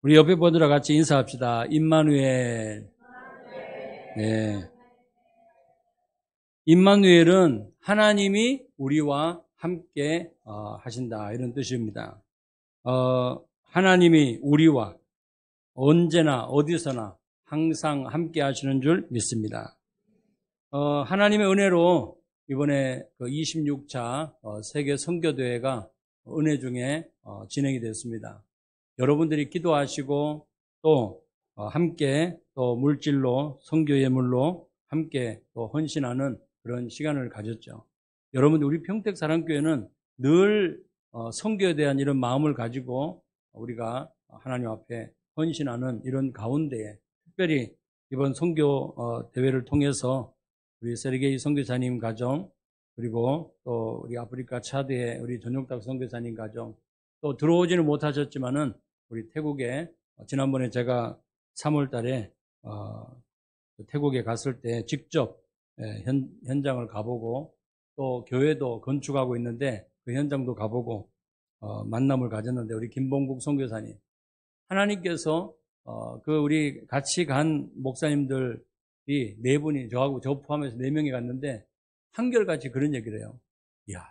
우리 옆에 분들과 같이 인사합시다. 임마누엘. 네. 임마누엘은 하나님이 우리와 함께 하신다, 이런 뜻입니다. 하나님이 우리와 언제나 어디서나 항상 함께 하시는 줄 믿습니다. 하나님의 은혜로 이번에 그 26차 세계 선교대회가 은혜 중에 진행이 됐습니다. 여러분들이 기도하시고 또 함께 또 물질로 선교 예물로 함께 또 헌신하는 그런 시간을 가졌죠. 여러분들 우리 평택사랑교회는 늘 선교에 대한 이런 마음을 가지고 우리가 하나님 앞에 헌신하는 이런 가운데에 특별히 이번 선교 대회를 통해서 우리 세르게이 선교사님 가정, 그리고 또 우리 아프리카 차드의 우리 전용탁 선교사님 가정, 또 들어오지는 못하셨지만은 우리 태국에 지난번에 제가 3월 달에 태국에 갔을 때 직접 현장을 가보고 또 교회도 건축하고 있는데 그 현장도 가보고 만남을 가졌는데, 우리 김봉국 선교사님, 하나님께서 그 우리 같이 간 목사님들이 4분이, 저하고 저 포함해서 4명이 갔는데 한결같이 그런 얘기를 해요. 이야,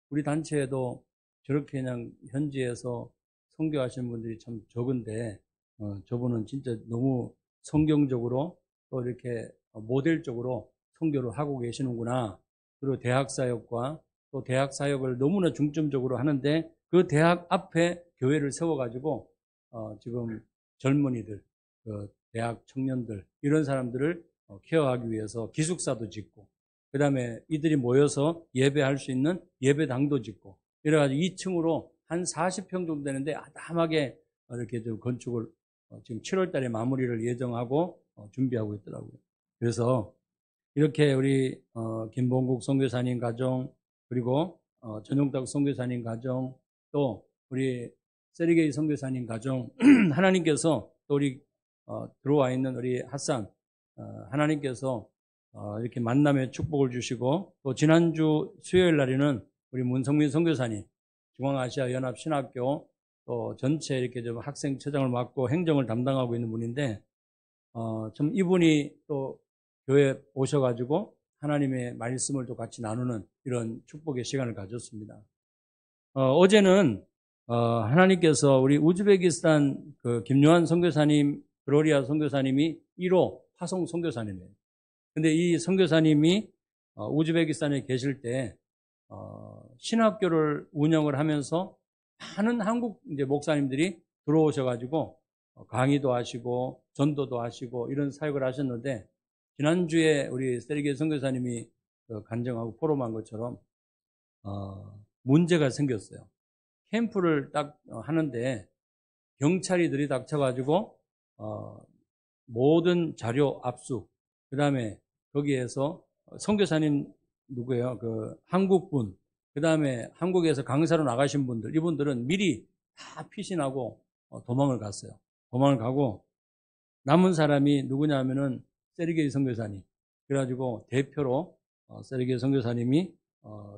우리 단체에도 저렇게 그냥 현지에서 선교하시는 분들이 참 적은데 저분은 진짜 너무 성경적으로 또 이렇게 모델적으로 선교를 하고 계시는구나. 그리고 대학 사역과 또 대학 사역을 너무나 중점적으로 하는데 그 대학 앞에 교회를 세워가지고 지금 젊은이들, 대학 청년들, 이런 사람들을 케어하기 위해서 기숙사도 짓고, 그 다음에 이들이 모여서 예배할 수 있는 예배당도 짓고, 이래가지고 2층으로 한 40평 정도 되는데 아담하게 이렇게 좀 건축을 지금 7월 달에 마무리를 예정하고 준비하고 있더라고요. 그래서 이렇게 우리 김봉국 선교사님 가정, 그리고 전용탁 선교사님 가정, 또 우리 세르게이 선교사님 가정, 하나님께서 또 우리 들어와 있는 우리 핫산, 하나님께서 이렇게 만남의 축복을 주시고, 또 지난주 수요일 날에는 우리 문성민 선교사님, 중앙아시아 연합 신학교 또 전체 이렇게 좀 학생처장을 맡고 행정을 담당하고 있는 분인데, 좀 이분이 또 교회에 오셔가지고 하나님의 말씀을 또 같이 나누는 이런 축복의 시간을 가졌습니다. 어제는 하나님께서 우리 우즈베키스탄 그 김요한 선교사님, 글로리아 선교사님이 1호 파송 선교사님이에요. 근데 이 선교사님이 우즈베키스탄에 계실 때 신학교를 운영을 하면서 많은 한국 이제 목사님들이 들어오셔가지고 강의도 하시고 전도도 하시고 이런 사역을 하셨는데, 지난주에 우리 세르게이 선교사님이 간증하고 포럼한 것처럼 문제가 생겼어요. 캠프를 딱 하는데 경찰이 들이닥쳐가지고 모든 자료 압수, 그 다음에 거기에서 선교사님 누구예요? 그 한국분, 그 다음에 한국에서 강사로 나가신 분들, 이분들은 미리 다 피신하고 도망을 갔어요. 도망을 가고 남은 사람이 누구냐면은 세르게이 선교사님. 그래가지고 대표로 세르게이 선교사님이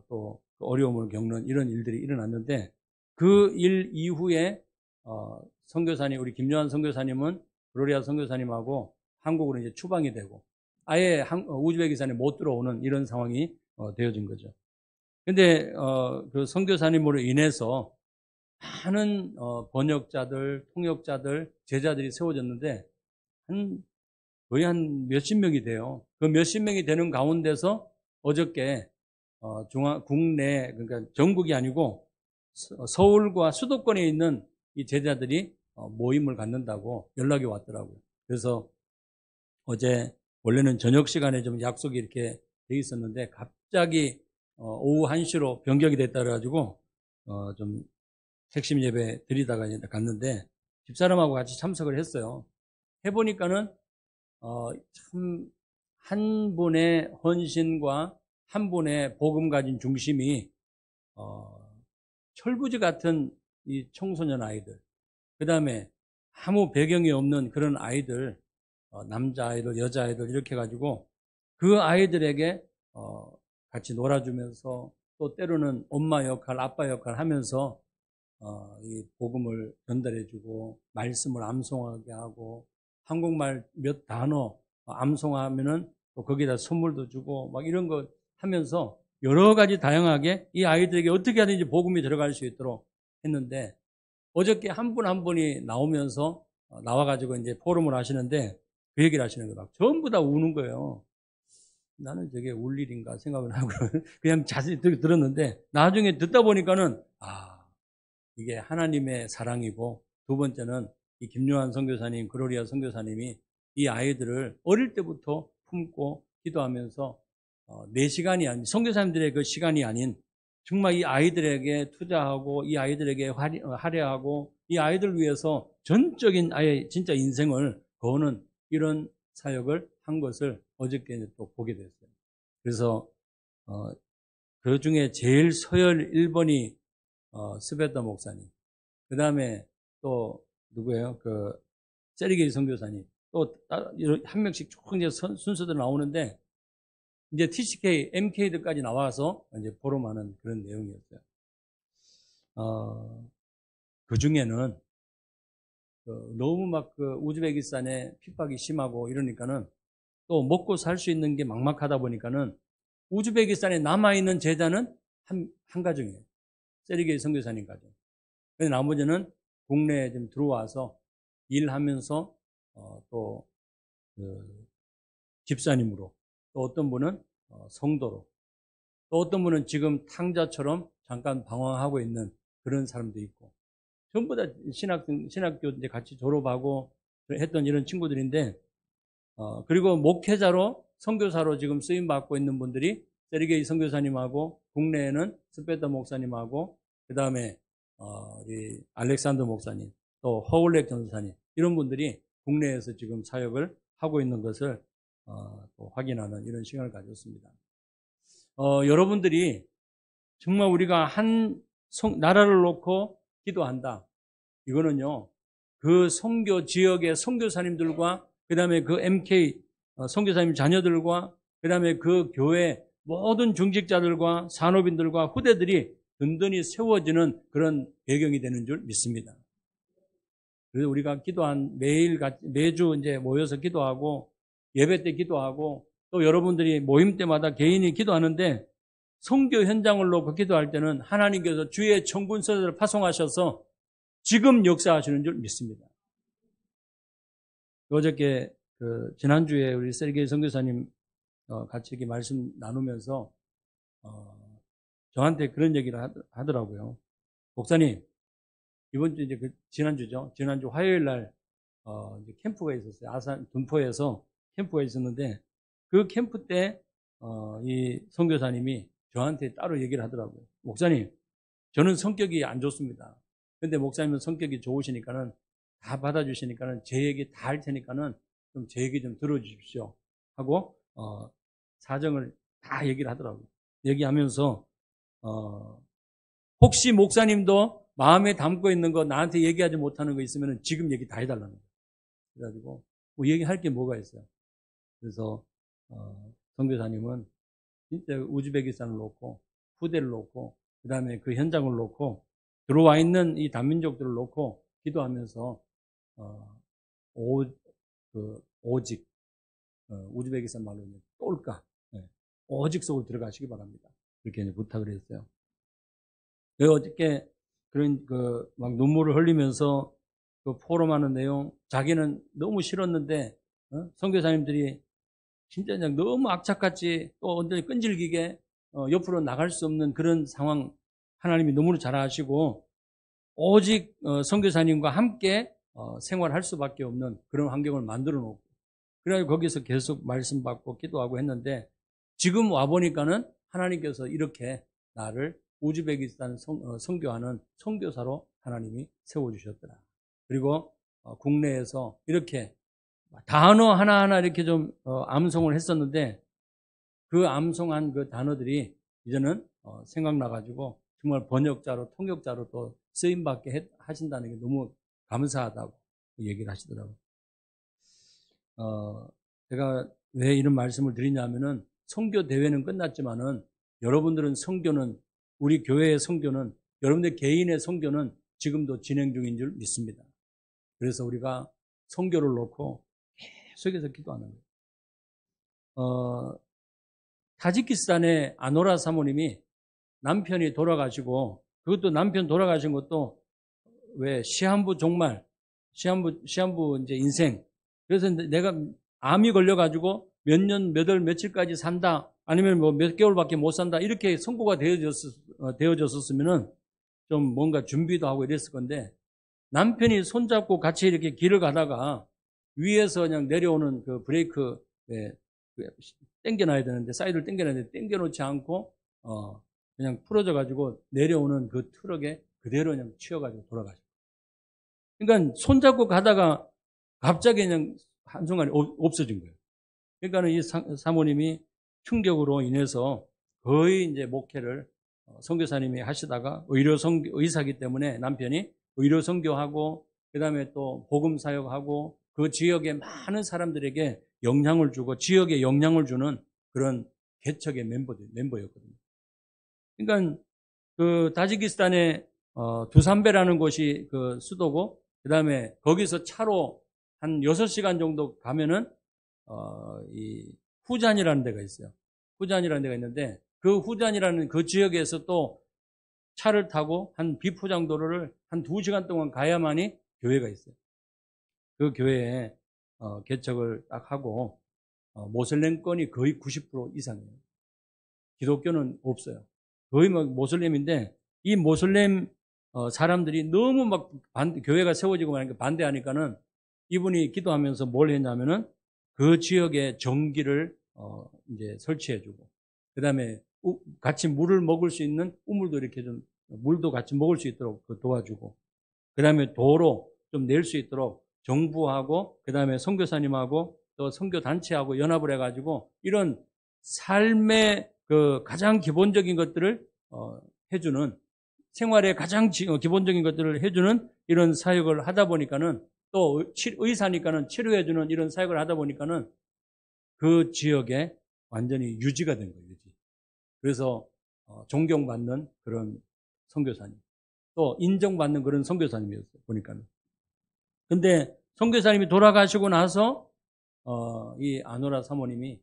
또 어려움을 겪는 이런 일들이 일어났는데, 그 일 이후에 선교사님, 우리 김요한 선교사님은 글로리아 선교사님하고 한국으로 이제 추방이 되고 아예 우즈베키스탄에 못 들어오는 이런 상황이 되어진 거죠. 근데 그 선교사님으로 인해서 많은 번역자들, 통역자들, 제자들이 세워졌는데 거의 한 몇십 명이 돼요. 그 몇십 명이 되는 가운데서 어저께 국내, 그러니까 전국이 아니고 서울과 수도권에 있는 이 제자들이 모임을 갖는다고 연락이 왔더라고요. 그래서 어제 원래는 저녁 시간에 좀 약속이 이렇게 돼 있었는데 갑자기 오후 1시로 변경이 됐다 그래가지고 좀 핵심 예배 드리다가 갔는데 집사람하고 같이 참석을 했어요. 해보니까는 참 한 분의 헌신과 한 분의 복음 가진 중심이 철부지 같은 이 청소년 아이들, 그 다음에 아무 배경이 없는 그런 아이들, 남자아이들, 여자아이들 이렇게 가지고 그 아이들에게 같이 놀아주면서 또 때로는 엄마 역할, 아빠 역할 하면서 이 복음을 전달해주고 말씀을 암송하게 하고 한국말 몇 단어 암송하면은 또 거기다 선물도 주고 막 이런 거 하면서 여러 가지 다양하게 이 아이들에게 어떻게 하든지 복음이 들어갈 수 있도록 했는데 어저께 한 분 한 분이 나오면서 나와가지고 이제 포럼을 하시는데 그 얘기를 하시는 거예요. 막 전부 다 우는 거예요. 나는 저게 울 일인가 생각을 하고 그냥 자세히 들었는데 나중에 듣다 보니까는 이게 하나님의 사랑이고 두 번째는 이 김요한 선교사님, 그로리아 선교사님이 이 아이들을 어릴 때부터 품고 기도하면서 내 시간이 아닌 선교사님들의 그 시간이 아닌 정말 이 아이들에게 투자하고 이 아이들에게 할애하고 이 아이들을 위해서 전적인 아예 진짜 인생을 거는 이런 사역을 한 것을 어저께 또 보게 됐어요. 그래서 그 중에 제일 서열 1번이 스베다 목사님, 그 다음에 또 누구예요? 그 세리게이 선교사님, 또 한 명씩 쭉 이제 순서들 나오는데 이제 TCK, MK들까지 나와서 이제 포럼하는 그런 내용이었어요. 그 중에는 너무 막 그 우즈베키스탄에 핍박이 심하고 이러니까는 또 먹고 살 수 있는 게 막막하다 보니까는 우즈베키스탄에 남아있는 제자는 한 가정이에요. 세리게이 선교사님 가정. 근데 나머지는 국내에 좀 들어와서 일하면서 또 집사님으로, 또 어떤 분은 성도로, 또 어떤 분은 지금 탕자처럼 잠깐 방황하고 있는 그런 사람도 있고, 전부 다 신학교 이제 같이 졸업하고 했던 이런 친구들인데, 그리고 목회자로, 선교사로 지금 쓰임 받고 있는 분들이 세리게이 선교사님하고, 국내에는 스페더 목사님하고, 그 다음에 우리 알렉산더 목사님, 또 허울렉 전사님, 이런 분들이 국내에서 지금 사역을 하고 있는 것을 또 확인하는 이런 시간을 가졌습니다. 여러분들이 정말 우리가 한 나라를 놓고 기도한다. 이거는요, 그 선교 지역의 선교사님들과 그 다음에 그 MK 선교사님 자녀들과 그 다음에 그 교회 모든 중직자들과 산업인들과 후대들이 든든히 세워지는 그런 배경이 되는 줄 믿습니다. 그래서 우리가 매주 이제 모여서 기도하고 예배 때 기도하고 또 여러분들이 모임 때마다 개인이 기도하는데 선교 현장을 놓고 기도할 때는 하나님께서 주의 천군 서자를 파송하셔서 지금 역사하시는 줄 믿습니다. 어저께 지난주에 우리 세리게이 선교사님 같이 이렇게 말씀 나누면서 저한테 그런 얘기를 하더라고요. 목사님, 이번 주 이제 지난주죠. 지난주 화요일 날 이제 캠프가 있었어요. 아산 분포에서 캠프가 있었는데 그 캠프 때 이 선교사님이 저한테 따로 얘기를 하더라고요. 목사님, 저는 성격이 안 좋습니다. 근데 목사님은 성격이 좋으시니까는 다 받아주시니까는 제 얘기 다 할 테니까는 좀 제 얘기 좀 들어주십시오 하고 사정을 다 얘기를 하더라고요. 얘기하면서 혹시 목사님도 마음에 담고 있는 거 나한테 얘기하지 못하는 거 있으면 지금 얘기 다 해달라는 거예요. 그래가지고 뭐 얘기할 게 뭐가 있어요. 그래서 선교사님은 진짜 우즈베키스탄을 놓고 후대를 놓고 그 다음에 그 현장을 놓고 들어와 있는 이 단민족들을 놓고 기도하면서 오직 우즈베키스탄 말로 똘까 오직 속으로 들어가시기 바랍니다. 그렇게 이제 부탁을 했어요. 어저께 그런 막 눈물을 흘리면서 그 포럼하는 내용 자기는 너무 싫었는데 선교사님들이 진짜 그냥 너무 악착같이 또 언제 끈질기게 옆으로 나갈 수 없는 그런 상황 하나님이 너무나 잘 아시고 오직 선교사님과 함께 생활할 수밖에 없는 그런 환경을 만들어 놓고 그래서 거기서 계속 말씀 받고 기도하고 했는데 지금 와보니까는 하나님께서 이렇게 나를 우즈베키스탄 선교하는 선교사로 하나님이 세워주셨더라. 그리고 국내에서 이렇게 단어 하나하나 이렇게 좀 암송을 했었는데 그 암송한 그 단어들이 이제는 생각나가지고 정말 번역자로 통역자로 또 쓰임받게 하신다는 게 너무 감사하다고 얘기를 하시더라고요. 제가 왜 이런 말씀을 드리냐면은 선교 대회는 끝났지만은 여러분들은 선교는 우리 교회의 선교는 여러분들 개인의 선교는 지금도 진행 중인 줄 믿습니다. 그래서 우리가 선교를 놓고 계속해서 기도하는 거예요. 타지키스탄의 아노라 사모님이 남편이 돌아가시고, 그것도 남편 돌아가신 것도 왜 시한부 종말, 시한부 이제 인생. 그래서 내가 암이 걸려가지고 몇 년, 몇 월, 며칠까지 산다, 아니면 뭐 몇 개월밖에 못 산다, 이렇게 선고가 되어졌었으면은 좀 뭔가 준비도 하고 이랬을 건데, 남편이 손잡고 같이 이렇게 길을 가다가 위에서 그냥 내려오는 그 브레이크, 땡겨놔야 되는데, 사이드를 땡겨놔야 되는데, 땡겨놓지 않고, 그냥 풀어져가지고 내려오는 그 트럭에 그대로 그냥 치여가지고 돌아가죠. 그러니까 손잡고 가다가 갑자기 그냥 한순간에 없어진 거예요. 그러니까 이 사모님이 충격으로 인해서 거의 이제 목회를 선교사님이 하시다가 의사기 때문에 남편이 의료 선교하고 그다음에 또 복음 사역하고 그 지역의 많은 사람들에게 영향을 주고 지역에 영향을 주는 그런 개척의 멤버였거든요. 그러니까 그 타지키스탄의 두산베라는 곳이 그 수도고 그다음에 거기서 차로 한 6시간 정도 가면은 이 후잔이라는 데가 있어요. 후잔이라는 데가 있는데 그 후잔이라는 그 지역에서 또 차를 타고 한 비포장도로를 한 2시간 동안 가야만이 교회가 있어요. 그 교회에 개척을 딱 하고 모슬렘권이 거의 90% 이상이에요. 기독교는 없어요. 거의 막 모슬렘인데 이 모슬렘 사람들이 너무 막 교회가 세워지고 나니까 반대하니까는 이분이 기도하면서 뭘 했냐면은 그 지역에 전기를 이제 설치해주고 그다음에 같이 물을 먹을 수 있는 우물도 이렇게 좀 물도 같이 먹을 수 있도록 도와주고 그다음에 도로 좀 낼 수 있도록 정부하고 그다음에 선교사님하고 또 선교 단체하고 연합을 해가지고 이런 삶의 그 가장 기본적인 것들을 해주는 생활의 가장 기본적인 것들을 해주는 이런 사역을 하다 보니까는 또 의사니까는 치료해주는 이런 사역을 하다 보니까는 그 지역에 완전히 유지가 된 거예요. 유지. 그래서 존경받는 그런 선교사님, 또 인정받는 그런 선교사님이었어요. 보니까는. 근데 선교사님이 돌아가시고 나서 이 아노라 사모님이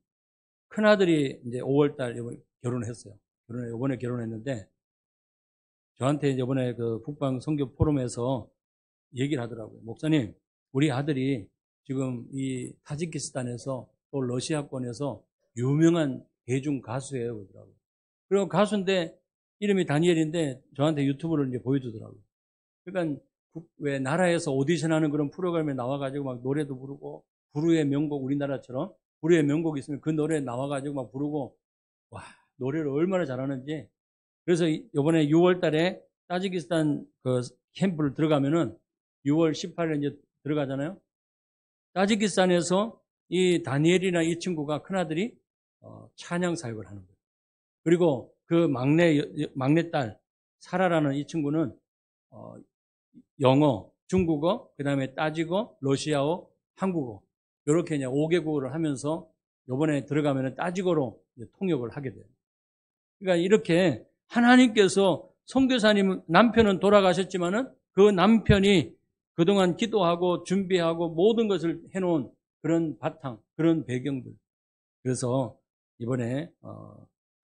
큰 아들이 이제 5월달 결혼했어요. 이번에 결혼했는데 저한테 이번에 그 북방 선교 포럼에서 얘기를 하더라고요. 목사님, 우리 아들이 지금 이 타지키스탄에서 또 러시아권에서 유명한 대중 가수예요. 그러더라고요. 그리고 가수인데 이름이 다니엘인데 저한테 유튜브를 이제 보여주더라고요. 그러니까 왜 나라에서 오디션하는 그런 프로그램에 나와가지고 막 노래도 부르고 불후의 명곡 우리나라처럼 불후의 명곡이 있으면 그 노래 나와가지고 막 부르고 와 노래를 얼마나 잘하는지 그래서 이번에 6월 달에 타지키스탄 그 캠프를 들어가면은 6월 18일에 이제 들어가잖아요. 타지키스탄에서 이 다니엘이나 이 친구가 큰아들이 찬양 사역을 하는 거예요. 그리고 그 막내딸 사라라는 이 친구는 영어, 중국어, 그 다음에 따지고 러시아어, 한국어 이렇게 그냥 5개국어를 하면서 이번에 들어가면은 따지고로 통역을 하게 돼요. 그러니까 이렇게 하나님께서 선교사님 남편은 돌아가셨지만은 그 남편이 그동안 기도하고 준비하고 모든 것을 해놓은 그런 바탕, 그런 배경들. 그래서 이번에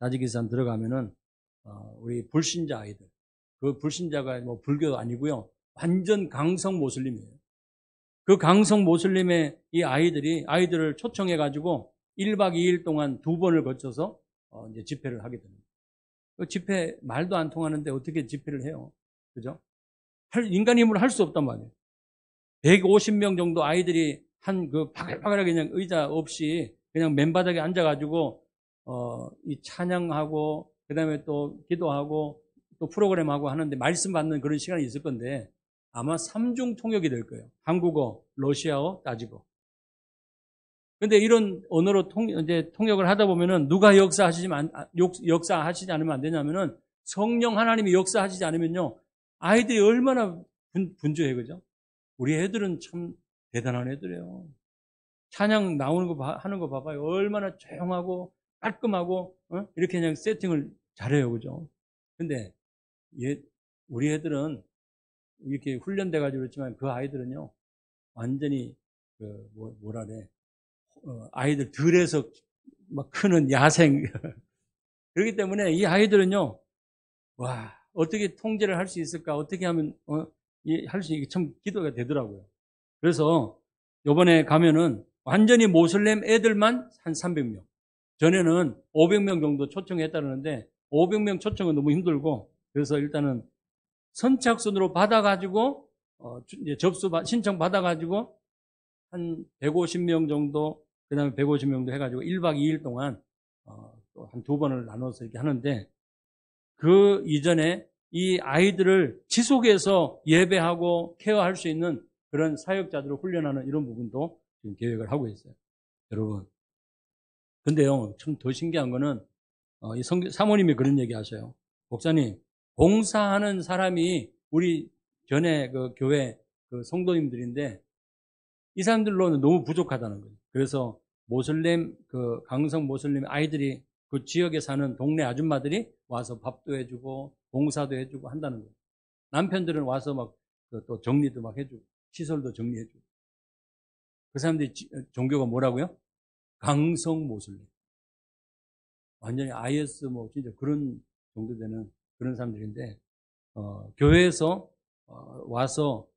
타지키스탄 들어가면은 우리 불신자 아이들, 그 불신자가 뭐 불교 아니고요, 완전 강성 모슬림이에요. 그 강성 모슬림의 이 아이들을 초청해가지고 1박 2일 동안 2번을 거쳐서 이제 집회를 하게 됩니다. 그 집회 말도 안 통하는데 어떻게 집회를 해요? 그죠? 인간 힘으로 할 수 없단 말이에요. 150명 정도 아이들이 한 그 바글바글하게 그냥 의자 없이 그냥 맨바닥에 앉아가지고 이 찬양하고 그다음에 또 기도하고 또 프로그램하고 하는데 말씀 받는 그런 시간이 있을 건데 아마 3중 통역이 될 거예요. 한국어, 러시아어, 따지고. 근데 이런 언어로 이제 통역을 하다 보면은 누가 역사하시지 않으면 안 되냐면은 성령 하나님이 역사하시지 않으면요. 아이들이 얼마나 분주해, 그죠? 우리 애들은 참 대단한 애들이에요. 찬양 나오는 거 하는 거 봐봐요. 얼마나 조용하고 깔끔하고 이렇게 그냥 세팅을 잘해요, 그죠? 근데 우리 애들은 이렇게 훈련돼가지고 그렇지만 그 아이들은요, 완전히, 뭐라래, 아이들 들에서 막 크는 야생. 그렇기 때문에 이 아이들은요, 와, 어떻게 통제를 할 수 있을까? 어떻게 하면, 할 수 있게 참 기도가 되더라고요. 그래서 요번에 가면은 완전히 모슬렘 애들만 한 300명. 전에는 500명 정도 초청했다는데 500명 초청은 너무 힘들고 그래서 일단은 선착순으로 받아가지고 이제 신청 받아가지고 한 150명 정도 그 다음에 150명도 해가지고 1박 2일 동안 또 한 2번을 나눠서 이렇게 하는데 그 이전에 이 아이들을 지속해서 예배하고 케어할 수 있는 그런 사역자들을 훈련하는 이런 부분도 지금 계획을 하고 있어요. 여러분. 근데요, 참 더 신기한 거는 이 사모님이 그런 얘기 하셔요. 목사님, 봉사하는 사람이 우리 전에 그 교회 그 성도님들인데 이 사람들로는 너무 부족하다는 거예요. 그래서 강성 모슬렘 아이들이 그 지역에 사는 동네 아줌마들이 와서 밥도 해주고 봉사도 해주고 한다는 거예요. 남편들은 와서 막 또 정리도 막 해주고 시설도 정리해주고. 그 사람들이 종교가 뭐라고요? 강성 모슬렘. 완전히 IS 뭐 진짜 그런 정도 되는 그런 사람들인데 교회에서 와서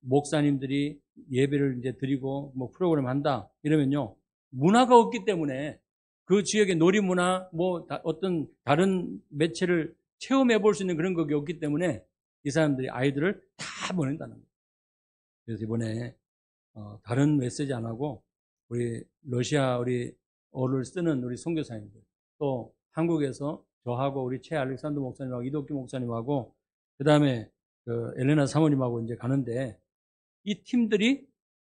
목사님들이 예배를 이제 드리고 뭐 프로그램 한다 이러면요 문화가 없기 때문에 그 지역의 놀이문화 뭐 어떤 다른 매체를 체험해 볼 수 있는 그런 것이 없기 때문에 이 사람들이 아이들을 다 보낸다는 거예요. 그래서 이번에 다른 메시지 안 하고 우리 우리 쓰는 우리 선교사님들 또 한국에서 저하고 우리 최 알렉산더 목사님하고 이덕기 목사님하고 그 다음에 엘레나 사모님하고 이제 가는데 이 팀들이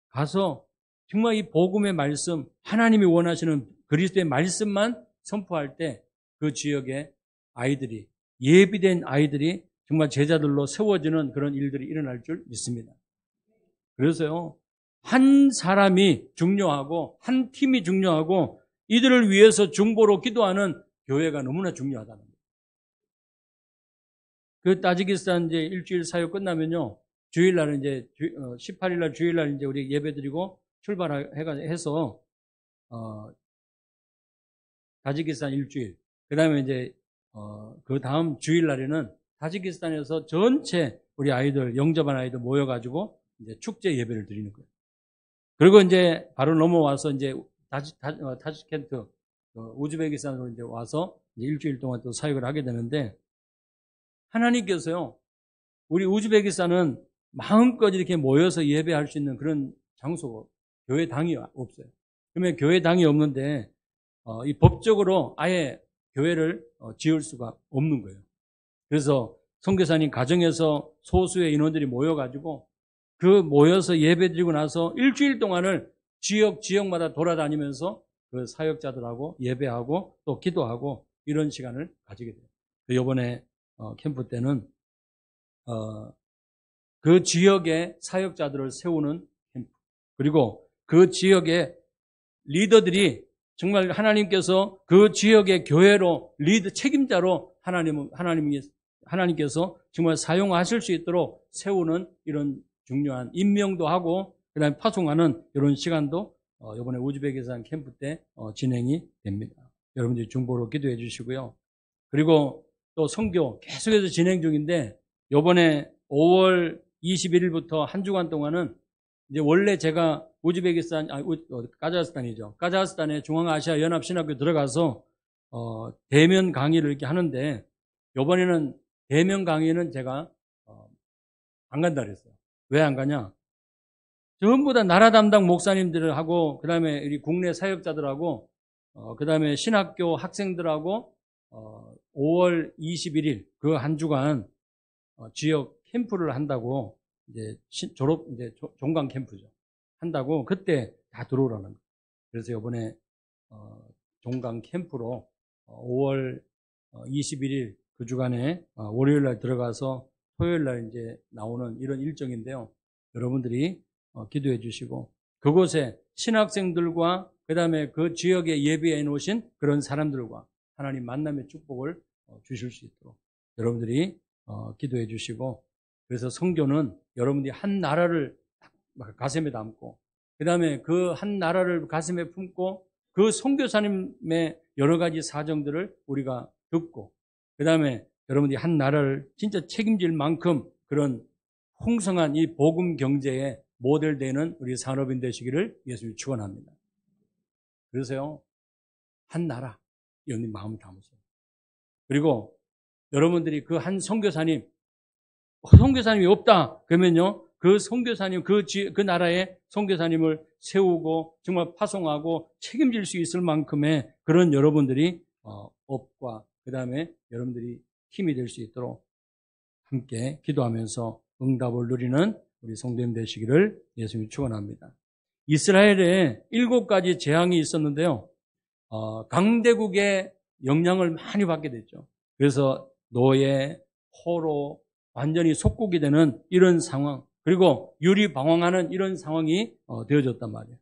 가서 정말 이 복음의 말씀 하나님이 원하시는 그리스도의 말씀만 선포할 때 그 지역의 아이들이 예비된 아이들이 정말 제자들로 세워지는 그런 일들이 일어날 줄 믿습니다. 그래서요 한 사람이 중요하고 한 팀이 중요하고 이들을 위해서 중보로 기도하는 교회가 너무나 중요하다는 거예요. 그 타지키스탄 이제 일주일 사역 끝나면요 주일날은 이제 18일날 주일날 이제 우리 예배드리고 출발해서 타지키스탄 일주일 그 다음에 이제 그 다음 주일날에는 타지키스탄에서 전체 우리 아이들 영접한 아이들 모여가지고 이제 축제 예배를 드리는 거예요. 그리고 이제 바로 넘어와서 이제 타지켄트 우즈베키스탄으로 이제 와서 이제 일주일 동안 또 사역을 하게 되는데 하나님께서요 우리 우즈베키스탄은 마음껏 이렇게 모여서 예배할 수 있는 그런 장소가 교회당이 없어요. 그러면 교회당이 없는데 이 법적으로 아예 교회를 지을 수가 없는 거예요. 그래서 선교사님 가정에서 소수의 인원들이 모여가지고 그 모여서 예배드리고 나서 일주일 동안을 지역마다 돌아다니면서 그 사역자들하고 예배하고 또 기도하고 이런 시간을 가지게 돼요. 이번에 캠프 때는 그 지역의 사역자들을 세우는 캠프 그리고 그 지역의 리더들이 정말 하나님께서 그 지역의 교회로 책임자로 하나님께서 정말 사용하실 수 있도록 세우는 이런 중요한 임명도 하고 그다음에 파송하는 이런 시간도 이번에 우즈베키스탄 캠프 때 진행이 됩니다. 여러분들이 중보로 기도해 주시고요. 그리고 또 선교 계속해서 진행 중인데 이번에 5월 21일부터 한 주간 동안은 이제 원래 제가 카자흐스탄이죠. 카자흐스탄의 중앙아시아 연합신학교 들어가서 대면 강의를 이렇게 하는데 이번에는 대면 강의는 제가 안 간다 그랬어요. 왜 안 가냐? 전부 다 나라 담당 목사님들하고 그다음에 우리 국내 사역자들하고 그다음에 신학교 학생들하고 5월 21일 그 한 주간 지역 캠프를 한다고 이제 종강 캠프죠. 한다고 그때 다 들어오라는 거예요. 그래서 이번에 종강 캠프로 5월 21일 그 주간에 월요일 날 들어가서 토요일 날 이제 나오는 이런 일정인데요. 여러분들이 기도해 주시고 그곳에 신학생들과 그다음에 그 지역에 예비해 놓으신 그런 사람들과 하나님 만남의 축복을 주실 수 있도록 여러분들이 기도해 주시고 그래서 선교는 여러분들이 한 나라를 가슴에 담고, 그 다음에 그 한 나라를 가슴에 품고 그 선교사님의 여러 가지 사정들을 우리가 듣고, 그 다음에 여러분들이 한 나라를 진짜 책임질 만큼 그런 풍성한 이 복음 경제의 모델되는 우리 산업인 되시기를 예수님이 축원합니다. 그래서요, 한 나라, 여러분이 마음을 담으세요. 그리고 여러분들이 그 한 선교사님이 없다 그러면요, 그 선교사님, 그 나라의 선교사님을 세우고 정말 파송하고 책임질 수 있을 만큼의 그런 여러분들이 업과 그 다음에 여러분들이 힘이 될 수 있도록 함께 기도하면서 응답을 누리는 우리 성도님 되시기를 예수님이 축원합니다. 이스라엘에 7가지 재앙이 있었는데요, 강대국의 영향을 많이 받게 됐죠. 그래서 노예, 포로, 완전히 속국이 되는 이런 상황, 그리고 유리방황하는 이런 상황이 되어졌단 말이에요.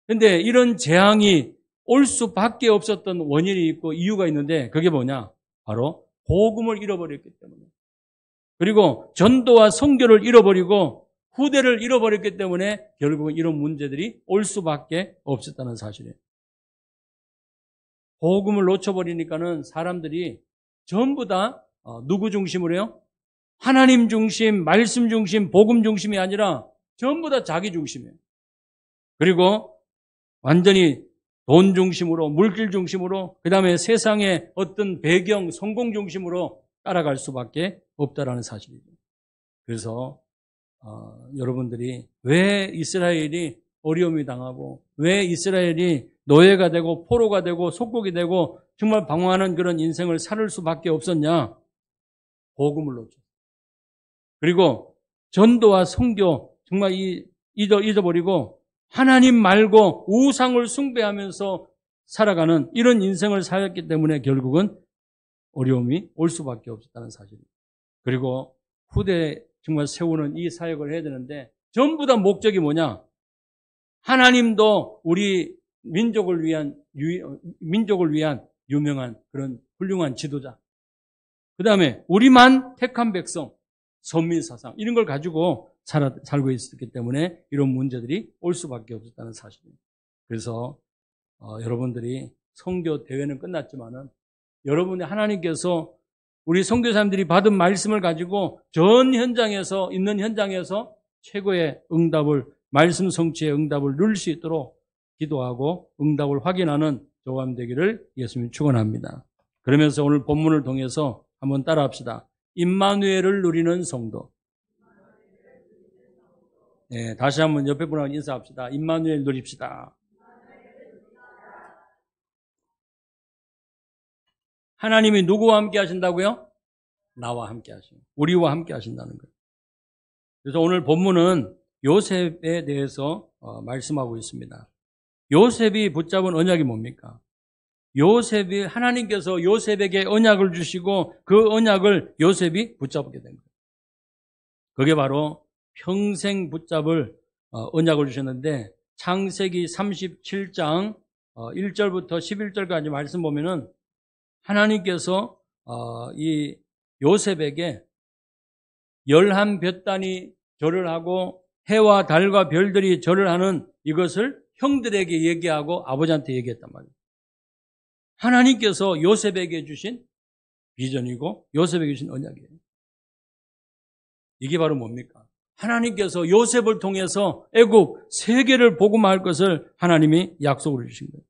그런데 이런 재앙이 올 수밖에 없었던 원인이 있고 이유가 있는데, 그게 뭐냐? 바로 복음을 잃어버렸기 때문에, 그리고 전도와 선교를 잃어버리고 후대를 잃어버렸기 때문에 결국은 이런 문제들이 올 수밖에 없었다는 사실이에요. 복음을 놓쳐버리니까는 사람들이 전부 다 누구 중심으로 해요? 하나님 중심, 말씀 중심, 복음 중심이 아니라 전부 다 자기 중심이에요. 그리고 완전히 돈 중심으로, 물질 중심으로, 그 다음에 세상의 어떤 배경, 성공 중심으로 따라갈 수밖에 없다라는 사실이죠. 그래서 여러분들이 왜 이스라엘이 어려움이 당하고, 왜 이스라엘이 노예가 되고 포로가 되고 속국이 되고 정말 방황하는 그런 인생을 살 수밖에 없었냐? 복음을 놓쳐. 그리고 전도와 선교 정말 잊어버리고 하나님 말고 우상을 숭배하면서 살아가는 이런 인생을 살았기 때문에 결국은 어려움이 올 수밖에 없었다는 사실입니다. 그리고 후대에 정말 세우는 이 사역을 해야 되는데 전부 다 목적이 뭐냐? 하나님도 우리 민족을 위한 유명한 그런 훌륭한 지도자, 그 다음에 우리만 택한 백성, 선민사상, 이런 걸 가지고 살고 있었기 때문에 이런 문제들이 올 수밖에 없었다는 사실입니다. 그래서 여러분들이 선교 대회는 끝났지만은 여러분이 하나님께서 우리 선교사님들이 받은 말씀을 가지고 있는 현장에서 최고의 응답을, 말씀 성취의 응답을 누릴 수 있도록 기도하고 응답을 확인하는 저와 되기를 예수님이 축원합니다. 그러면서 오늘 본문을 통해서 한번 따라합시다. 임마누엘을 누리는 성도. 네, 다시 한번 옆에 분하고 인사합시다. 임마누엘 누립시다. 하나님이 누구와 함께 하신다고요? 나와 함께 하시고 우리와 함께 하신다는 거예요. 그래서 오늘 본문은 요셉에 대해서 말씀하고 있습니다. 요셉이 붙잡은 언약이 뭡니까? 하나님께서 요셉에게 언약을 주시고 그 언약을 요셉이 붙잡게 된 거예요. 그게 바로 평생 붙잡을 언약을 주셨는데, 창세기 37장 1절부터 11절까지 말씀 보면은 하나님께서 이 요셉에게 11볕단이 절을 하고 해와 달과 별들이 절을 하는 이것을 형들에게 얘기하고 아버지한테 얘기했단 말이에요. 하나님께서 요셉에게 주신 비전이고 요셉에게 주신 언약이에요. 이게 바로 뭡니까? 하나님께서 요셉을 통해서 애국 세계를 복음할 것을 하나님이 약속을 주신 거예요.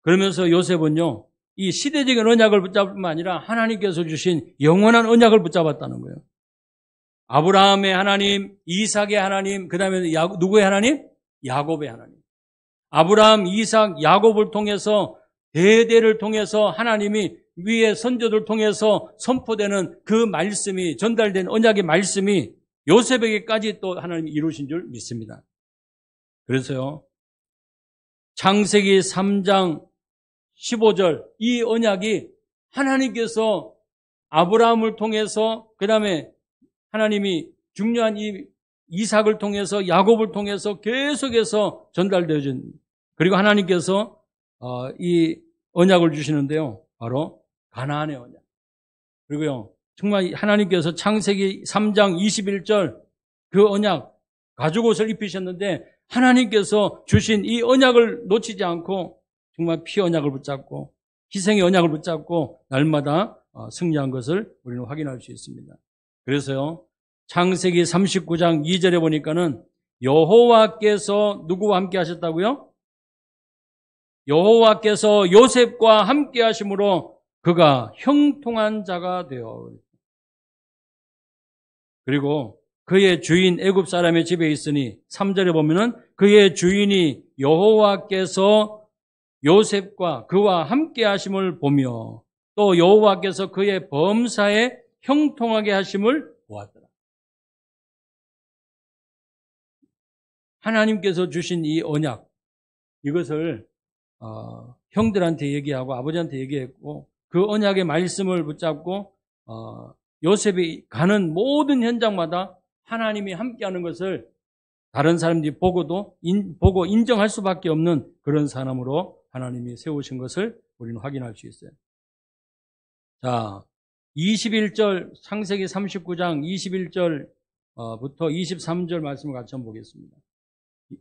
그러면서 요셉은요, 이 시대적인 언약을 붙잡을 뿐만 아니라 하나님께서 주신 영원한 언약을 붙잡았다는 거예요. 아브라함의 하나님, 이삭의 하나님, 그 다음에 누구의 하나님? 야곱의 하나님. 아브라함, 이삭, 야곱을 통해서 대대를 통해서 하나님이 위의 선조들 통해서 선포되는 그 말씀이, 전달된 언약의 말씀이 요셉에게까지 또 하나님이 이루신 줄 믿습니다. 그래서요, 창세기 3장 15절 이 언약이 하나님께서 아브라함을 통해서, 그 다음에 하나님이 중요한 이 이삭을 통해서, 야곱을 통해서 계속해서 전달되어진, 그리고 하나님께서 이 언약을 주시는데요, 바로 가나안의 언약. 그리고요, 정말 하나님께서 창세기 3장 21절 그 언약 가죽옷을 입히셨는데 하나님께서 주신 이 언약을 놓치지 않고 정말 피 언약을 붙잡고 희생의 언약을 붙잡고 날마다 승리한 것을 우리는 확인할 수 있습니다. 그래서요, 창세기 39장 2절에 보니까는 여호와께서 누구와 함께 하셨다고요? 여호와께서 요셉과 함께 하심으로 그가 형통한 자가 되어, 그리고 그의 주인 애굽 사람의 집에 있으니 3절에 보면은 그의 주인이 여호와께서 요셉과 그와 함께 하심을 보며 또 여호와께서 그의 범사에 형통하게 하심을 보았더라. 하나님께서 주신 이 언약, 이것을 형들한테 얘기하고 아버지한테 얘기했고 그 언약의 말씀을 붙잡고 요셉이 가는 모든 현장마다 하나님이 함께하는 것을 다른 사람들이 보고 인정할 수밖에 없는 그런 사람으로 하나님이 세우신 것을 우리는 확인할 수 있어요. 자, 21절 창세기 39장 21절부터 23절 말씀을 같이 한번 보겠습니다.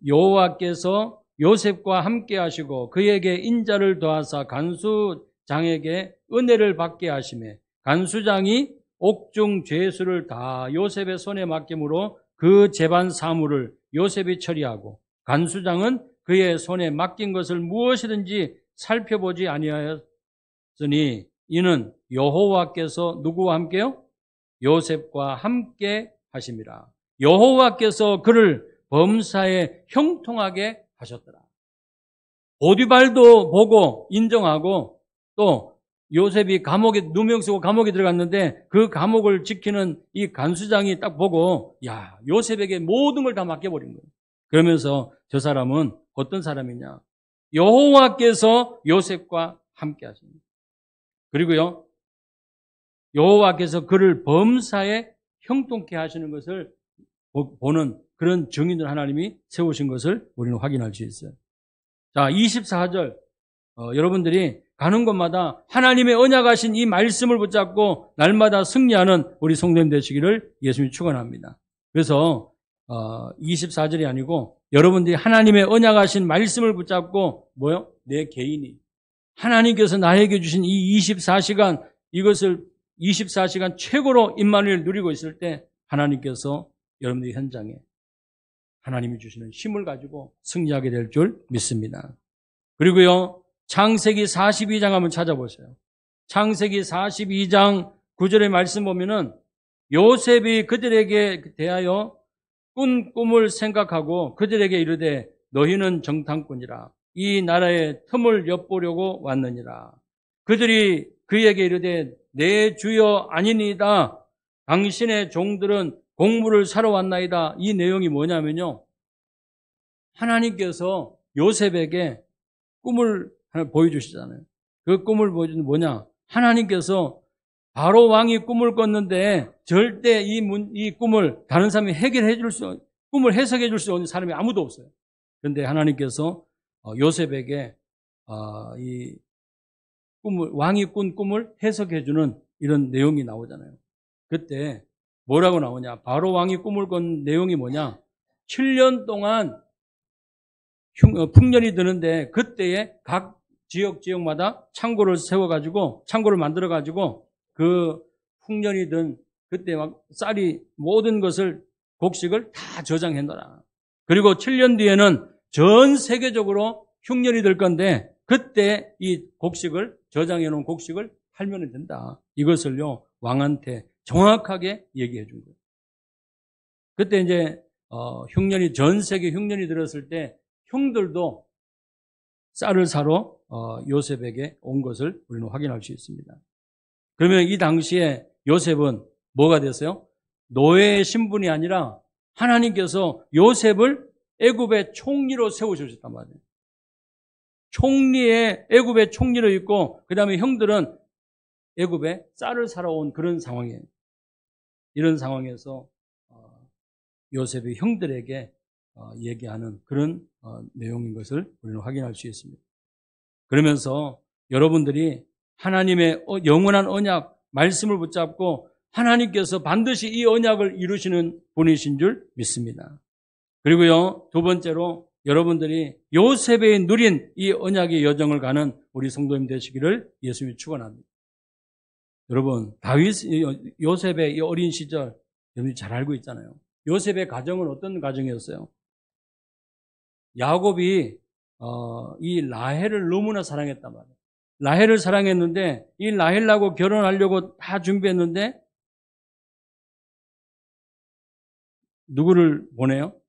여호와께서 요셉과 함께 하시고 그에게 인자를 더하사 간수장에게 은혜를 받게 하시매 간수장이 옥중 죄수를 다 요셉의 손에 맡김으로 그 재반 사물을 요셉이 처리하고 간수장은 그의 손에 맡긴 것을 무엇이든지 살펴보지 아니하였으니 이는 여호와께서 누구와 함께요? 요셉과 함께 하심이라. 여호와께서 그를 범사에 형통하게 하셨더라. 보디발도 보고 인정하고 또 요셉이 감옥에 누명 쓰고 감옥에 들어갔는데 그 감옥을 지키는 이 간수장이 딱 보고 야, 요셉에게 모든 걸 다 맡겨버린 거예요. 그러면서 저 사람은 어떤 사람이냐? 여호와께서 요셉과 함께 하십니다. 그리고요, 여호와께서 그를 범사에 형통케 하시는 것을 보는 그런 증인을 하나님이 세우신 것을 우리는 확인할 수 있어요. 자, 24절 여러분들이 가는 곳마다 하나님의 언약하신 이 말씀을 붙잡고 날마다 승리하는 우리 성도님 되시기를 예수님이 축원합니다. 그래서 24절이 아니고 여러분들이 하나님의 언약하신 말씀을 붙잡고 뭐요? 내 개인이 하나님께서 나에게 주신 이 24시간 이것을 24시간 최고로 임마누엘 누리고 있을 때 하나님께서 여러분들의 현장에 하나님이 주시는 힘을 가지고 승리하게 될 줄 믿습니다. 그리고요, 창세기 42장 한번 찾아보세요. 창세기 42장 9절의 말씀 보면은 요셉이 그들에게 대하여 꾼 꿈을 생각하고 그들에게 이르되 너희는 정탐꾼이라 이 나라의 틈을 엿보려고 왔느니라. 그들이 그에게 이르되 내 주여 아니니이다. 당신의 종들은 곡물을 사러 왔나이다. 이 내용이 뭐냐면요, 하나님께서 요셉에게 꿈을 하나 보여주시잖아요. 그 꿈을 보여주는 뭐냐? 하나님께서 바로 왕이 꿈을 꿨는데 절대 이 꿈을 다른 사람이 꿈을 해석해 줄 수 없는 사람이 아무도 없어요. 그런데 하나님께서 요셉에게 이 꿈을, 왕이 꾼 꿈을 해석해 주는 이런 내용이 나오잖아요. 그때 뭐라고 나오냐? 바로 왕이 꿈을 꾼 내용이 뭐냐? 7년 동안 풍년이 드는데 그때에 각 지역마다 창고를 창고를 만들어가지고 그 풍년이 든 그때 막 쌀이 모든 것을 곡식을 다 저장해 놔라. 그리고 7년 뒤에는 전 세계적으로 흉년이 될 건데 그때 이 곡식을 저장해 놓은 곡식을 팔면 된다. 이것을요 왕한테 정확하게 얘기해 준 거예요. 그때 이제 흉년이 전 세계 흉년이 들었을 때 형들도 쌀을 사러 요셉에게 온 것을 우리는 확인할 수 있습니다. 그러면 이 당시에 요셉은 뭐가 됐어요? 노예의 신분이 아니라 하나님께서 요셉을 애굽의 총리로 세우셨단 말이에요. 애굽의 총리로 있고 그 다음에 형들은 애굽에 쌀을 사러 온 그런 상황이에요. 이런 상황에서 요셉이 형들에게 얘기하는 그런 내용인 것을 우리는 확인할 수 있습니다. 그러면서 여러분들이 하나님의 영원한 언약 말씀을 붙잡고 하나님께서 반드시 이 언약을 이루시는 분이신 줄 믿습니다. 그리고요, 두 번째로 여러분들이 요셉이 누린 이 언약의 여정을 가는 우리 성도님 되시기를 예수님이 축원합니다. 여러분, 요셉의 이 어린 시절 여러분이 잘 알고 있잖아요. 요셉의 가정은 어떤 가정이었어요? 야곱이 이 라헬을 너무나 사랑했단 말이에요. 라헬을 사랑했는데 이 라헬하고 결혼하려고 다 준비했는데 누구를 보내요?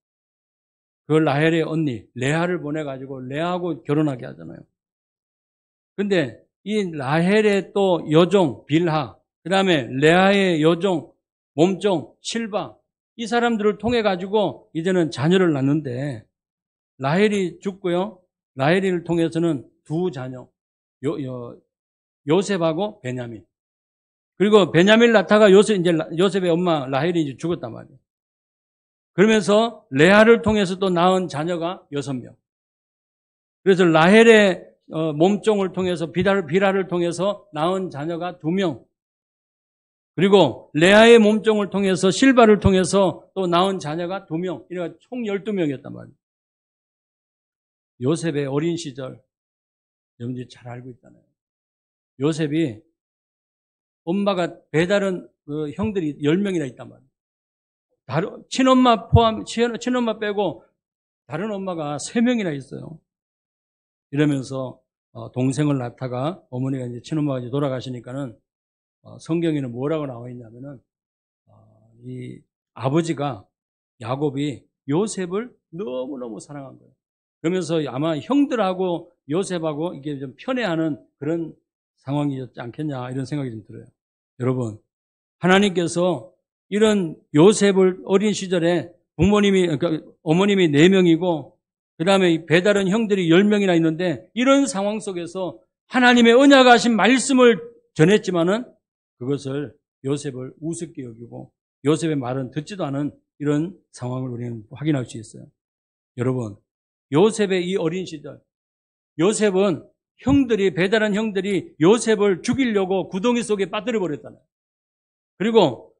그 라헬의 언니 레아를 보내가지고 레아하고 결혼하게 하잖아요. 근데 이 라헬의 또 여종 빌하, 그 다음에 레아의 여종 몸종 실바, 이 사람들을 통해 가지고 이제는 자녀를 낳는데 라헬이 죽고요. 라헬을 통해서는 두 자녀 요셉하고 베냐민. 그리고 베냐민 낳다가 요셉의 엄마 라헬이 이제 죽었단 말이에요. 그러면서 레아를 통해서 또 낳은 자녀가 6명. 그래서 라헬의 몸종을 통해서 비라를 통해서 낳은 자녀가 2명. 그리고 레아의 몸종을 통해서 실바를 통해서 또 낳은 자녀가 2명. 이러니까 총 12명이었단 말이에요. 요셉의 어린 시절 여러분들이 잘 알고 있잖아요. 요셉이 엄마가 배다른 형들이 10명이나 있단 말이에요. 친엄마 친엄마 빼고 다른 엄마가 3명이나 있어요. 이러면서 동생을 낳다가 어머니가 이제 친엄마가 이제 돌아가시니까는 성경에는 뭐라고 나와 있냐면은 이 아버지가 야곱이 요셉을 너무너무 사랑한 거예요. 그러면서 아마 형들하고 요셉하고 이게 좀 편애하는 그런 상황이었지 않겠냐 이런 생각이 좀 들어요. 여러분, 하나님께서 이런 요셉을 어린 시절에 그러니까 어머님이 4명이고 그 다음에 배다른 형들이 10명이나 있는데 이런 상황 속에서 하나님의 언약하신 말씀을 전했지만은 그것을 요셉을 우습게 여기고 요셉의 말은 듣지도 않은 이런 상황을 우리는 확인할 수 있어요. 여러분, 요셉의 이 어린 시절, 요셉은 배다른 형들이 요셉을 죽이려고 구덩이 속에 빠뜨려 버렸잖아요. 그리고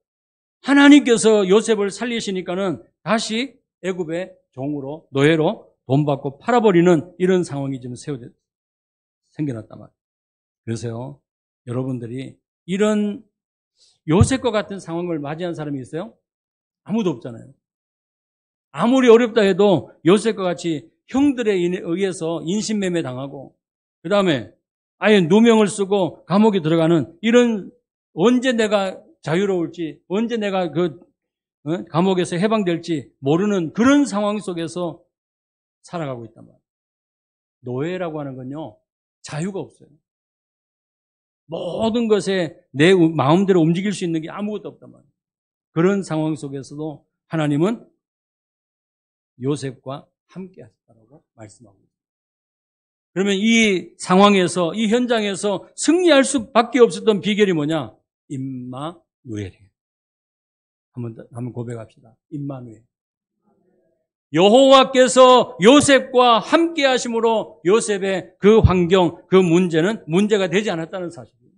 하나님께서 요셉을 살리시니까는 다시 애굽의 종으로 노예로 돈 받고 팔아버리는 이런 상황이 지금 생겨났단 말이에요. 그래서요, 여러분들이 이런 요셉과 같은 상황을 맞이한 사람이 있어요? 아무도 없잖아요. 아무리 어렵다 해도 요셉과 같이 형들에 의해서 인신매매 당하고 그 다음에 아예 누명을 쓰고 감옥에 들어가는 이런 언제 내가 자유로울지 언제 내가 감옥에서 해방될지 모르는 그런 상황 속에서 살아가고 있단 말이에요. 노예라고 하는 건요, 자유가 없어요. 모든 것에 내 마음대로 움직일 수 있는 게 아무것도 없단 말이에요. 그런 상황 속에서도 하나님은 요셉과 함께 하셨다고 말씀하고 있습니다. 그러면 이 상황에서, 이 현장에서 승리할 수밖에 없었던 비결이 뭐냐? 임마누엘이에요. 한번 고백합시다. 임마누엘. 여호와께서 요셉과 함께 하심으로 요셉의 그 환경, 그 문제는 문제가 되지 않았다는 사실이에요.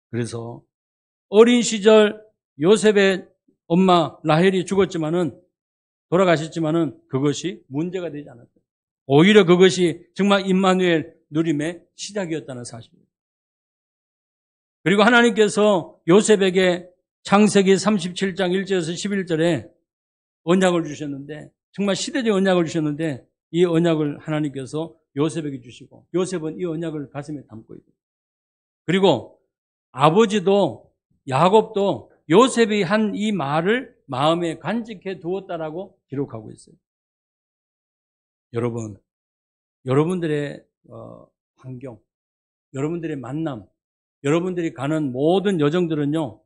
그래서 어린 시절 요셉의 엄마 라헬이 돌아가셨지만은 그것이 문제가 되지 않았다. 오히려 그것이 정말 임마누엘 누림의 시작이었다는 사실이에요. 그리고 하나님께서 요셉에게 창세기 37장 1절에서 11절에 언약을 주셨는데 정말 시대적 언약을 주셨는데 이 언약을 하나님께서 요셉에게 주시고 요셉은 이 언약을 가슴에 담고 있고 그리고 아버지도 야곱도 요셉이 한 이 말을 마음에 간직해 두었다라고 기록하고 있어요. 여러분, 여러분들의 환경, 여러분들의 만남, 여러분들이 가는 모든 여정들은요,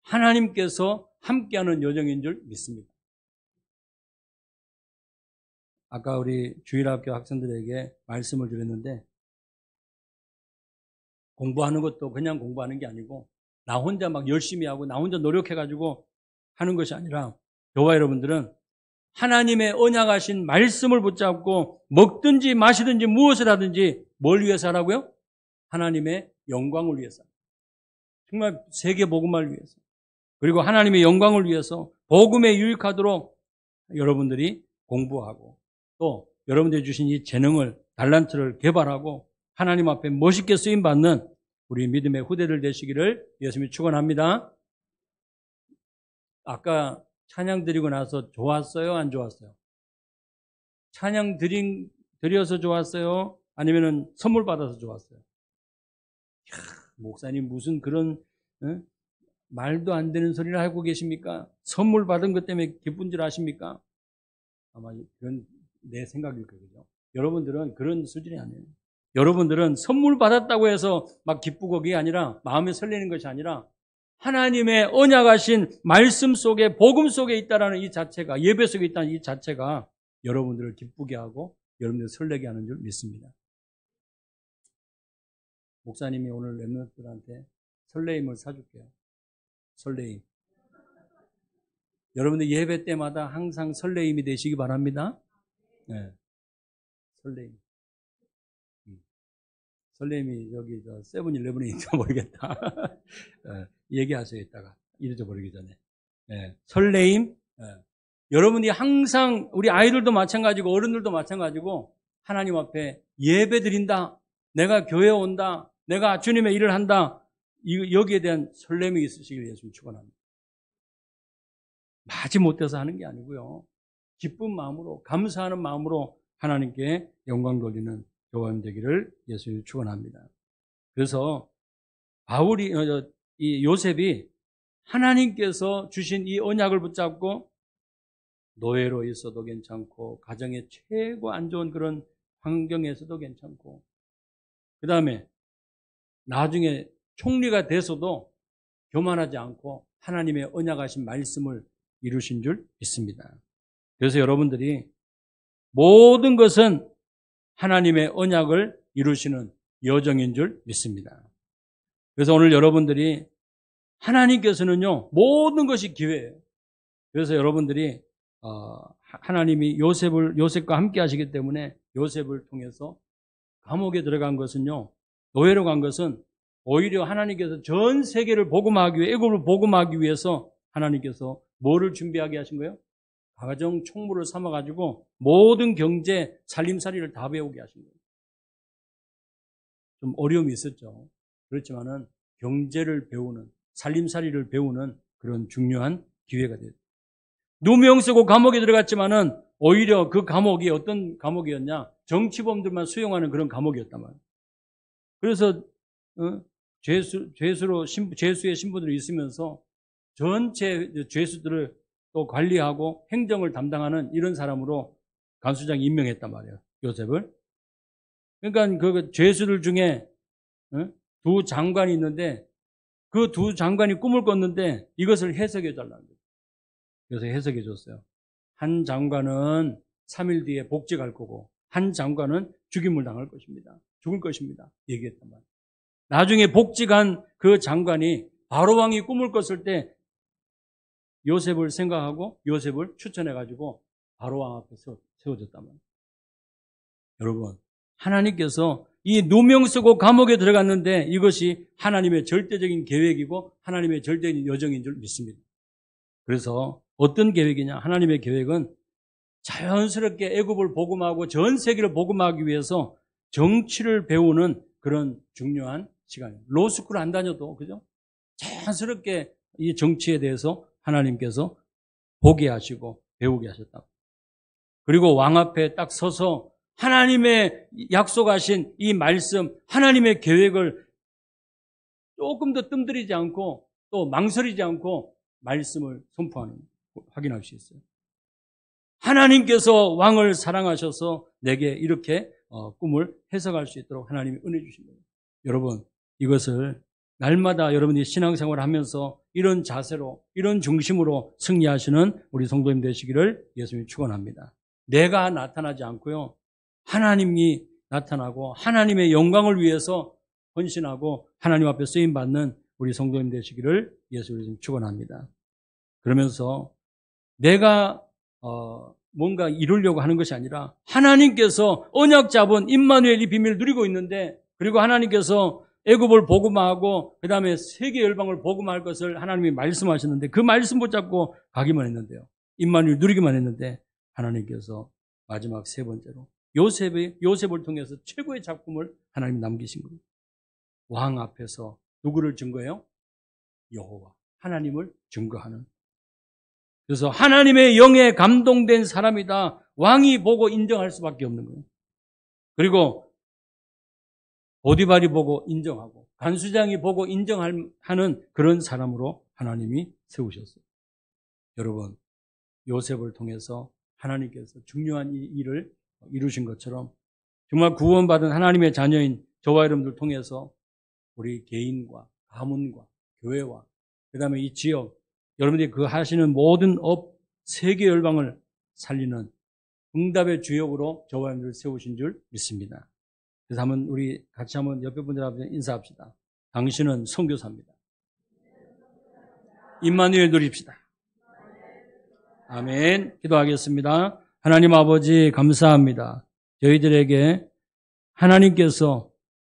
하나님께서 함께하는 여정인 줄 믿습니다. 아까 우리 주일학교 학생들에게 말씀을 드렸는데 공부하는 것도 그냥 공부하는 게 아니고 나 혼자 막 열심히 하고 나 혼자 노력해가지고 하는 것이 아니라 저와 여러분들은 하나님의 언약하신 말씀을 붙잡고 먹든지 마시든지 무엇을 하든지 뭘 위해서 하라고요? 하나님의 영광을 위해서. 정말 세계 복음화를 위해서, 그리고 하나님의 영광을 위해서 복음에 유익하도록 여러분들이 공부하고, 또 여러분들이 주신 이 재능을, 달란트를 개발하고 하나님 앞에 멋있게 쓰임받는 우리 믿음의 후대들 되시기를 예수님이 축원합니다. 아까 찬양 드리고 나서 좋았어요? 안 좋았어요? 찬양 드려서 좋았어요? 아니면은 선물 받아서 좋았어요? 목사님 무슨 그런 말도 안 되는 소리를 하고 계십니까? 선물 받은 것 때문에 기쁜 줄 아십니까? 아마 그런 내 생각일 거죠. 여러분들은 그런 수준이 아니에요. 여러분들은 선물 받았다고 해서 막 기쁘고 그게 아니라, 마음에 설레는 것이 아니라 하나님의 언약하신 말씀 속에, 복음 속에 있다라는 이 자체가, 예배 속에 있다는 이 자체가 여러분들을 기쁘게 하고 여러분들을 설레게 하는 줄 믿습니다. 목사님이 오늘 랩런트들한테 설레임을 사줄게요. 설레임. 여러분들 예배 때마다 항상 설레임이 되시기 바랍니다. 네. 설레임. 설레임이 여기 세븐일레븐에 있는지 모르겠다. 얘기하세요, 이따가. 잊어버리기 전에. 네. 설레임. 네. 여러분이 항상, 우리 아이들도 마찬가지고 어른들도 마찬가지고 하나님 앞에 예배 드린다. 내가 교회 온다. 내가 주님의 일을 한다. 여기에 대한 설렘이 있으시길 예수님 축원합니다. 마지못해서 하는 게 아니고요. 기쁜 마음으로, 감사하는 마음으로 하나님께 영광 돌리는 교회님 되기를 예수님 축원합니다. 그래서 이 요셉이 하나님께서 주신 이 언약을 붙잡고 노예로 있어도 괜찮고, 가정의 최고 안 좋은 그런 환경에서도 괜찮고, 그 다음에 나중에 총리가 돼서도 교만하지 않고 하나님의 언약하신 말씀을 이루신 줄 믿습니다. 그래서 여러분들이 모든 것은 하나님의 언약을 이루시는 여정인 줄 믿습니다. 그래서 오늘 여러분들이, 하나님께서는요, 모든 것이 기회예요. 그래서 여러분들이 하나님이 요셉과 함께 하시기 때문에 요셉을 통해서 감옥에 들어간 것은요, 노예로 간 것은 오히려 하나님께서 전 세계를 복음하기 위해, 애굽을 복음하기 위해서 하나님께서 뭐를 준비하게 하신 거예요? 가정 총무를 삼아가지고 모든 경제, 살림살이를 다 배우게 하신 거예요. 좀 어려움이 있었죠. 그렇지만은 경제를 배우는, 살림살이를 배우는 그런 중요한 기회가 됐어요. 누명 쓰고 감옥에 들어갔지만은 오히려 그 감옥이 어떤 감옥이었냐? 정치범들만 수용하는 그런 감옥이었단 말이에요. 그래서 죄수의 신분으로 있으면서 전체 죄수들을 또 관리하고 행정을 담당하는 이런 사람으로 간수장이 임명했단 말이에요, 요셉을. 그러니까 그 죄수들 중에 두 장관이 있는데, 그 두 장관이 꿈을 꿨는데 이것을 해석해 달라는 거예요. 그래서 해석해 줬어요. 한 장관은 3일 뒤에 복직할 거고, 한 장관은 죽임을 당할 것입니다. 죽을 것입니다. 얘기했단 말이에요. 나중에 복직한 그 장관이 바로왕이 꿈을 꿨을 때 요셉을 생각하고 요셉을 추천해가지고 바로왕 앞에 세워졌단 말이에요. 여러분, 하나님께서 이 누명 쓰고 감옥에 들어갔는데 이것이 하나님의 절대적인 계획이고 하나님의 절대적인 여정인 줄 믿습니다. 그래서 어떤 계획이냐? 하나님의 계획은 자연스럽게 애굽을 복음하고 전 세계를 복음하기 위해서 정치를 배우는 그런 중요한 시간이에요. 로스쿨 안 다녀도, 그죠? 자연스럽게 이 정치에 대해서 하나님께서 보게 하시고 배우게 하셨다. 그리고 왕 앞에 딱 서서 하나님의 약속하신 이 말씀, 하나님의 계획을 조금 더 뜸들이지 않고 또 망설이지 않고 말씀을 선포하는, 확인할 수 있어요. 하나님께서 왕을 사랑하셔서 내게 이렇게 꿈을 해석할 수 있도록 하나님이 은혜 주신 거예요. 여러분, 이것을 날마다 여러분이 신앙생활을 하면서 이런 자세로, 이런 중심으로 승리하시는 우리 성도님 되시기를 예수님이 축원합니다. 내가 나타나지 않고요, 하나님이 나타나고 하나님의 영광을 위해서 헌신하고 하나님 앞에 쓰임받는 우리 성도님 되시기를 예수님이 축원합니다. 그러면서 내가 뭔가 이루려고 하는 것이 아니라 하나님께서 언약 잡은 임마누엘 이 비밀을 누리고 있는데, 그리고 하나님께서 애굽을 복음화하고 그 다음에 세계 열방을 복음화할 것을 하나님이 말씀하셨는데 그 말씀 붙잡고 가기만 했는데요. 임마누엘 누리기만 했는데 하나님께서 마지막 세 번째로 요셉을 통해서 최고의 작품을 하나님이 남기신 겁니다. 왕 앞에서 누구를 증거해요? 여호와 하나님을 증거하는. 그래서 하나님의 영에 감동된 사람이다. 왕이 보고 인정할 수밖에 없는 거예요. 그리고 보디발이 보고 인정하고 간수장이 보고 인정하는 그런 사람으로 하나님이 세우셨어요. 여러분, 요셉을 통해서 하나님께서 중요한 일을 이루신 것처럼 정말 구원받은 하나님의 자녀인 저와 여러분들 통해서 우리 개인과 가문과 교회와 그 다음에 이 지역 여러분들이 그 하시는 모든 세계 열방을 살리는 응답의 주역으로 저와 여러분들을 세우신 줄 믿습니다. 그래서 우리 같이 한번 옆에 분들하고 인사합시다. 당신은 선교사입니다. 임마누엘 누립시다. 아멘. 기도하겠습니다. 하나님 아버지 감사합니다. 저희들에게 하나님께서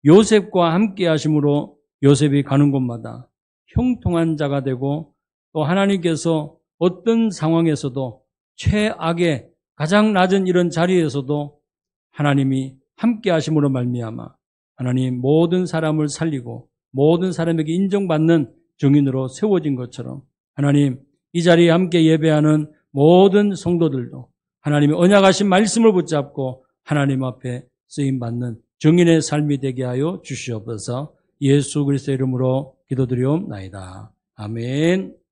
요셉과 함께 하심으로 요셉이 가는 곳마다 형통한 자가 되고 또 하나님께서 어떤 상황에서도 최악의 가장 낮은 이런 자리에서도 하나님이 함께 하심으로 말미암아 하나님 모든 사람을 살리고 모든 사람에게 인정받는 증인으로 세워진 것처럼 하나님 이 자리에 함께 예배하는 모든 성도들도 하나님의 언약하신 말씀을 붙잡고 하나님 앞에 쓰임받는 증인의 삶이 되게 하여 주시옵소서. 예수 그리스도의 이름으로 기도드리옵나이다. 아멘.